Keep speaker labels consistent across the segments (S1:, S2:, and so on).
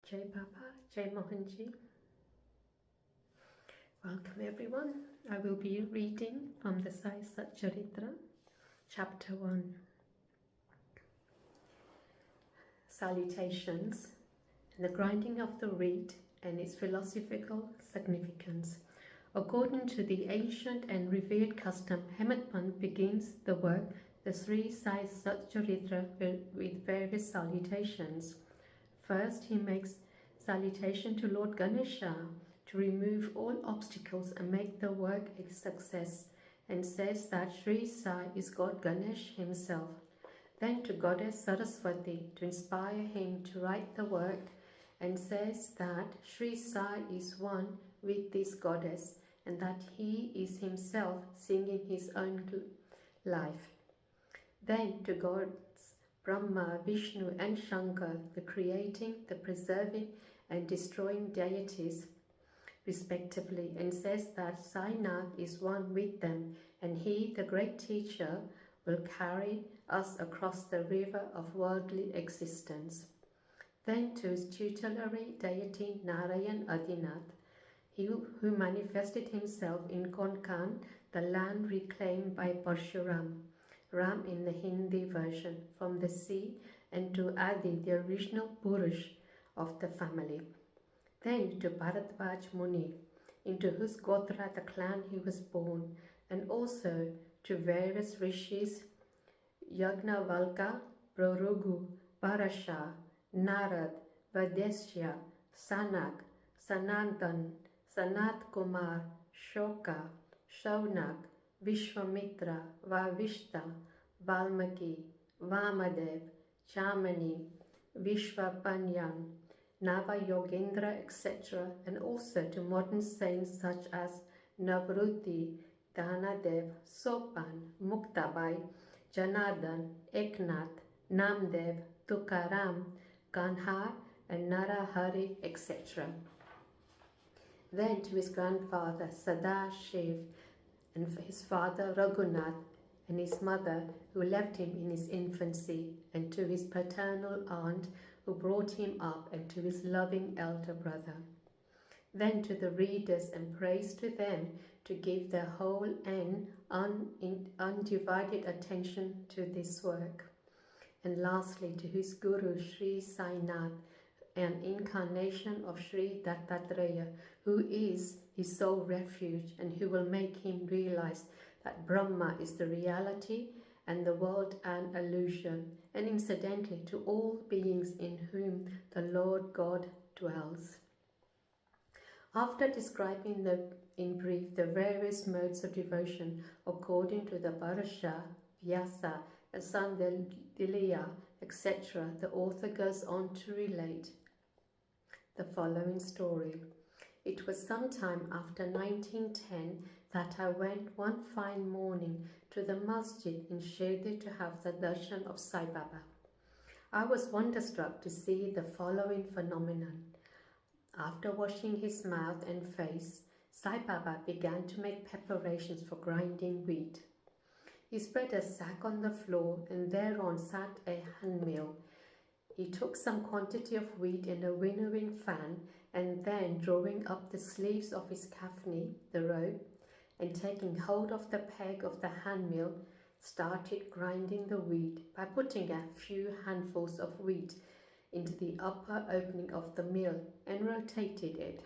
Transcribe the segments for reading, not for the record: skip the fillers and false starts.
S1: Jai Baba, Jai Mohanji. Welcome everyone. I will be reading from the Sai Satcharitra, chapter 1. Salutations and the grinding of the reed and its philosophical significance. According to the ancient and revered custom, Hemadpant begins the work, the Shirdi Sai Satcharitra, with various salutations. First, he makes salutation to Lord Ganesha to remove all obstacles and make the work a success, and says that Shirdi Sai is God Ganesh himself. Then to Goddess Saraswati to inspire him to write the work, and says that Shirdi Sai is one with this goddess and that he is himself singing his own life. Then to gods Brahma, Vishnu and Shankar, the creating, the preserving and destroying deities respectively, and says that Sainath is one with them, and he, the great teacher, will carry us across the river of worldly existence. Then to his tutelary deity Narayan Adinath, he who manifested himself in Konkan, the land reclaimed by Parshuram, Ram in the Hindi version, from the sea, and to Adi, the original Purush of the family. Then to Bharadvaj Muni, into whose Gotra, the clan, he was born, and also to various rishis, Yagnavalka, Prorogu, Parasha, Narad, Vadesya, Sanak, Sanandan, Sanat Kumar, Shoka, Shaunak, Vishwamitra, Vavishta, Valmiki, Vamadev, Chamani, Vishwapanyan, Nava Yogendra, etc., and also to modern saints such as Navruti, Dhanadev, Sopan, Muktabai, Janardhan, Eknath, Namdev, Tukaram, Kanhar, and Narahari, etc. Then to his grandfather Sadashiv, and for his father Raghunath, and his mother who left him in his infancy, and to his paternal aunt who brought him up, and to his loving elder brother. Then to the readers, and praise to them to give their whole and undivided attention to this work. And lastly to his Guru Shri Sainath, an incarnation of Shri Dattatreya, who is his sole refuge and who will make him realize that Brahma is the reality and the world an illusion, and incidentally to all beings in whom the Lord God dwells. After describing in brief the various modes of devotion according to the Parasha, Vyasa, and Sandilya, etc., the author goes on to relate the following story. It was sometime after 1910 that I went one fine morning to the masjid in Shirdi to have the darshan of Sai Baba. I was wonderstruck to see the following phenomenon. After washing his mouth and face, Sai Baba began to make preparations for grinding wheat. He spread a sack on the floor, and thereon sat a handmill. He took some quantity of wheat in a winnowing fan, and then drawing up the sleeves of his kafni, the robe, and taking hold of the peg of the handmill, started grinding the wheat by putting a few handfuls of wheat into the upper opening of the mill and rotated it.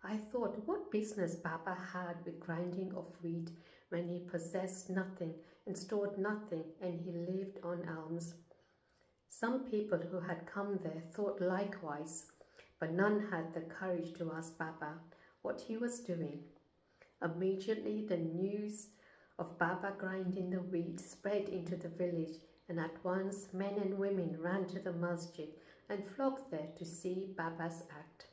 S1: I thought, what business Baba had with grinding of wheat when he possessed nothing and stored nothing, and he lived on alms. Some people who had come there thought likewise, but none had the courage to ask Baba what he was doing. Immediately the news of Baba grinding the wheat spread into the village, and at once men and women ran to the masjid and flocked there to see Baba's act.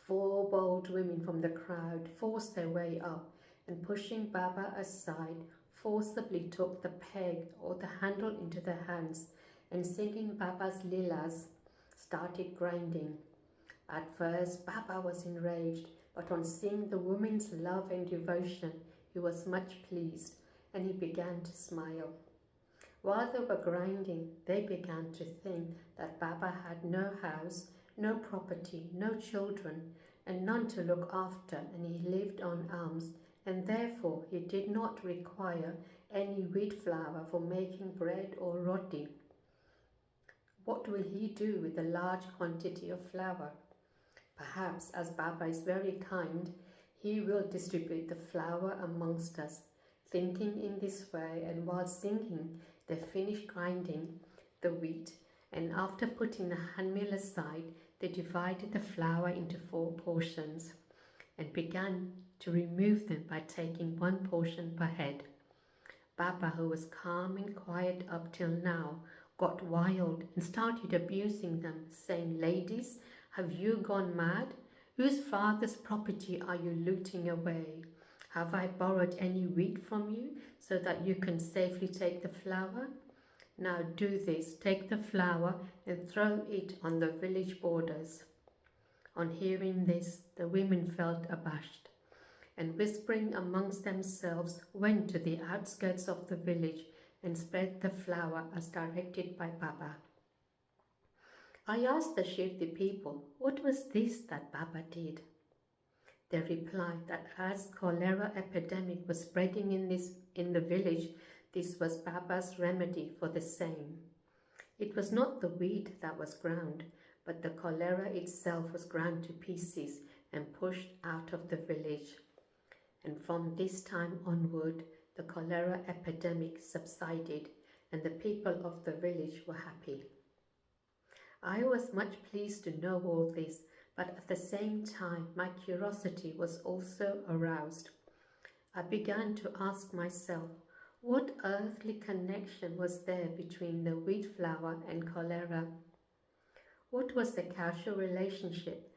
S1: 4 bold women from the crowd forced their way up, and pushing Baba aside, forcibly took the peg or the handle into their hands, and singing Baba's lilas, started grinding. At first Baba was enraged, but on seeing the women's love and devotion, he was much pleased, and he began to smile. While they were grinding, they began to think that Baba had no house, no property, no children, and none to look after, and he lived on alms, and therefore he did not require any wheat flour for making bread or roti. What will he do with a large quantity of flour? Perhaps, as Baba is very kind, he will distribute the flour amongst us. Thinking in this way, and while singing, they finished grinding the wheat, and after putting the handmill aside, they divided the flour into 4 portions and began to remove them by taking 1 portion per head. Baba, who was calm and quiet up till now, got wild and started abusing them, saying, "Ladies, have you gone mad? Whose father's property are you looting away? Have I borrowed any wheat from you so that you can safely take the flour? Now do this, take the flour and throw it on the village borders." On hearing this, the women felt abashed, and whispering amongst themselves, went to the outskirts of the village and spread the flour as directed by Baba. I asked the Shirdi people, what was this that Baba did? They replied that as cholera epidemic was spreading in the village, this was Baba's remedy for the same. It was not the wheat that was ground, but the cholera itself was ground to pieces and pushed out of the village. And from this time onward, the cholera epidemic subsided and the people of the village were happy. I was much pleased to know all this, but at the same time my curiosity was also aroused. I began to ask myself, what earthly connection was there between the wheat flour and cholera? What was the causal relationship,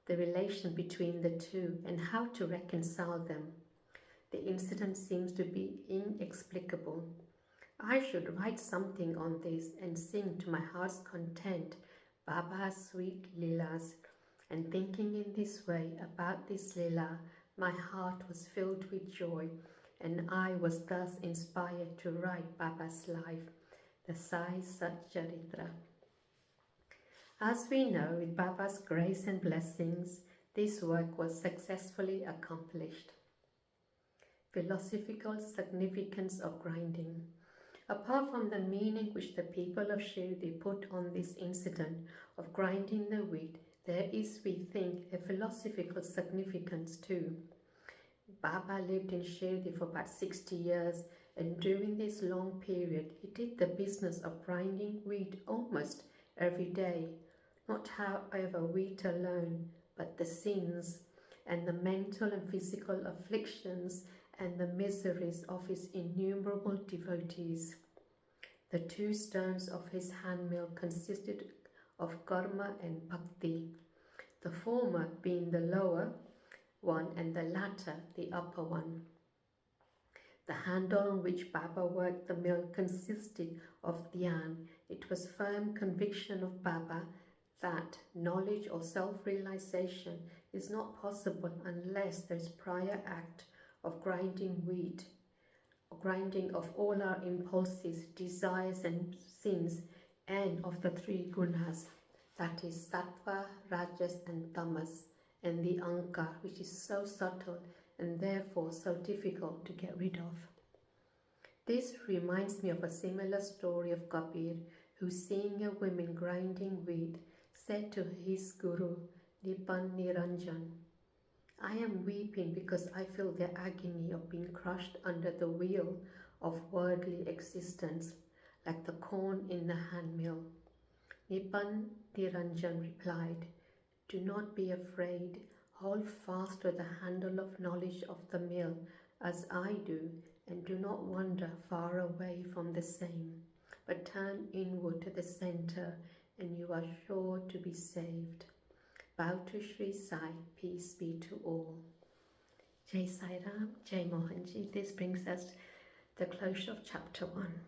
S1: the relation between the two, and how to reconcile them? The incident seems to be inexplicable. I should write something on this and sing to my heart's content Baba's sweet Leelas, and thinking in this way about this Leela, my heart was filled with joy, and I was thus inspired to write Baba's life, the Sai Satcharitra. As we know, with Baba's grace and blessings, this work was successfully accomplished. Philosophical significance of grinding. Apart from the meaning which the people of Shirdi put on this incident of grinding the wheat, there is, we think, a philosophical significance too. Baba lived in Shirdi for about 60 years, and during this long period he did the business of grinding wheat almost every day. Not however wheat alone, but the sins and the mental and physical afflictions and the miseries of his innumerable devotees. The 2 stones of his handmill consisted of karma and bhakti, the former being the lower one and the latter the upper one. The handle on which Baba worked the mill consisted of dhyan. It was firm conviction of Baba that knowledge or self-realization is not possible unless there is prior act of grinding wheat, grinding of all our impulses, desires and sins, and of the 3 gunas, that is sattva, rajas and tamas, and the ankar, which is so subtle and therefore so difficult to get rid of. This reminds me of a similar story of Kabir, who, seeing a woman grinding wheat, said to his guru, Deepen Niranjan, "I am weeping because I feel the agony of being crushed under the wheel of worldly existence, like the corn in the handmill." Deepen Niranjan replied, "Do not be afraid. Hold fast to the handle of knowledge of the mill as I do, and do not wander far away from the same, but turn inward to the center, and you are sure to be saved." Bow to Shri Sai, peace be to all. Jai Sai Ram, Jai Mohanji. This brings us to the close of chapter 1.